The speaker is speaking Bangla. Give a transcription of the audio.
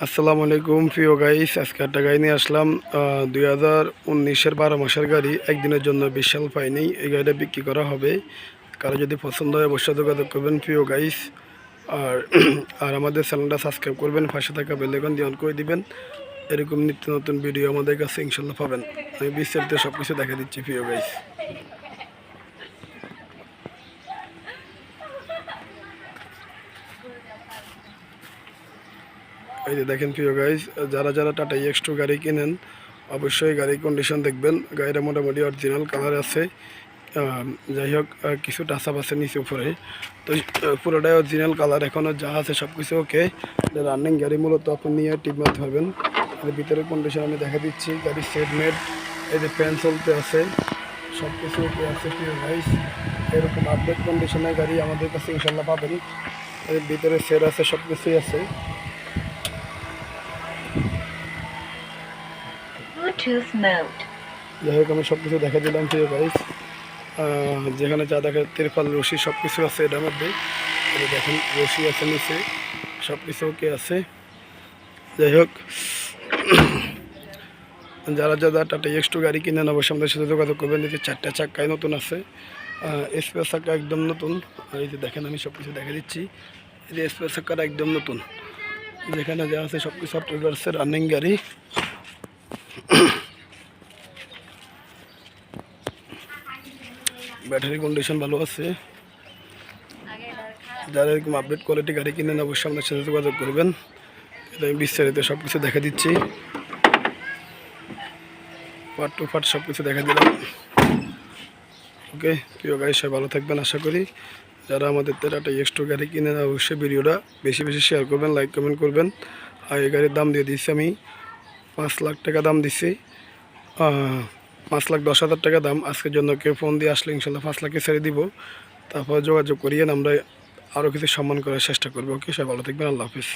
আসসালামু আলাইকুম প্রিয় গাইস, আজকে একটা গাড়ি নিয়ে আসলাম 2019-এর 12 মাসের গাড়ি। একদিনের জন্য বিশাল পাইনি, এই গাড়িটা বিক্রি করা হবে। কারো যদি পছন্দ হয় অবশ্যই যোগাযোগ করবেন প্রিয় গাইস। আর আর আমাদের চ্যানেলটা সাবস্ক্রাইব করবেন, পাশে থাকা বেল আইকন দিয়ে অন করে দিবেন। এরকম নিত্য নতুন ভিডিও আমাদের কাছে ইনশাল্লাহ পাবেন। আমি বিস্তারিত সব কিছু দেখা দিচ্ছি প্রিয় গাইস। এই যে দেখেন প্রিয় গাইস, যারা যারা টাটা EX2 গাড়ি কিনেন অবশ্যই গাড়ির কন্ডিশন দেখবেন। গাড়িটা মোটামুটি অরিজিনাল কালার আছে। যাই হোক, কিছু টাচআপ আছে নিচে উপরে, তো পুরোটাই অরিজিনাল কালার। এখনও যা আছে সব কিছু ওকে। রানিং গাড়ি মূলত আপনি নিয়ে টিপ মারতে পারবেন। এর ভিতরের কন্ডিশন আমি দেখা দিচ্ছি। গাড়ির সেট মেট, এই যে ফ্যান চলতে আছে, সব কিছু ওকে আছে প্রিয় গাইস। এরকম আপডেট কন্ডিশনের গাড়ি আমাদের কাছে ইনশাল্লাহ পাবেন। এর ভিতরে সেট আছে, সব কিছুই আছে। যাই হোক, আমি সব কিছু দেখা দিলাম প্রিয় গাইস। যেখানে যা দেখে তিরপাল রশি সব কিছু আছে এটার মধ্যে। দেখেন রশি আছে নিচে, সব কিছু ওকে আছে। যাই হোক, যারা যারা টাটা EX2 গাড়ি কিনেন অবশ্যই আমাদের সাথে যোগাযোগ করবেন। এই যে 4টা চাক্কায় নতুন আছে, স্পেয়ার চাক্কা একদম নতুন। আর এই যে দেখেন আমি সব কিছু দেখা দিচ্ছি। এই যে স্পেয়ার চাক্কাটা একদম নতুন। যেখানে যা আছে সব কিছু আপনার আছে রানিং গাড়ি। ব্যাটারি কন্ডিশন ভালো আছে। যারা এরকম আপডেট কোয়ালিটি গাড়ি কিনেন অবশ্যই আমাদের সাথে যোগাযোগ করবেন। এটা আমি বিস্তারিত সব কিছু দেখা দিচ্ছি, পার্ট টু পার্ট সব কিছু দেখা দিলাম। ওকে প্রিয় গাড়ি, সবাই ভালো থাকবেন আশা করি। যারা আমাদের টাটা EX2 গাড়ি কিনেন অবশ্যই ভিডিওটা বেশি বেশি শেয়ার করবেন, লাইক কমেন্ট করবেন। আর এই গাড়ির দাম দিয়ে দিচ্ছি আমি 5 লাখ টাকা দাম দিচ্ছি। 5,10,000 টাকা দাম। আজকের জন্য কেউ ফোন দিয়ে আসলে ইনশাল্লাহ 5 লাখে ছেড়ে দিব। তারপর যোগাযোগ করিয়েন, আমরা আরও কিছু সম্মান করার চেষ্টা করবো। ওকে, সবাই ভালো থাকবেন, আল্লাহ হাফিজ।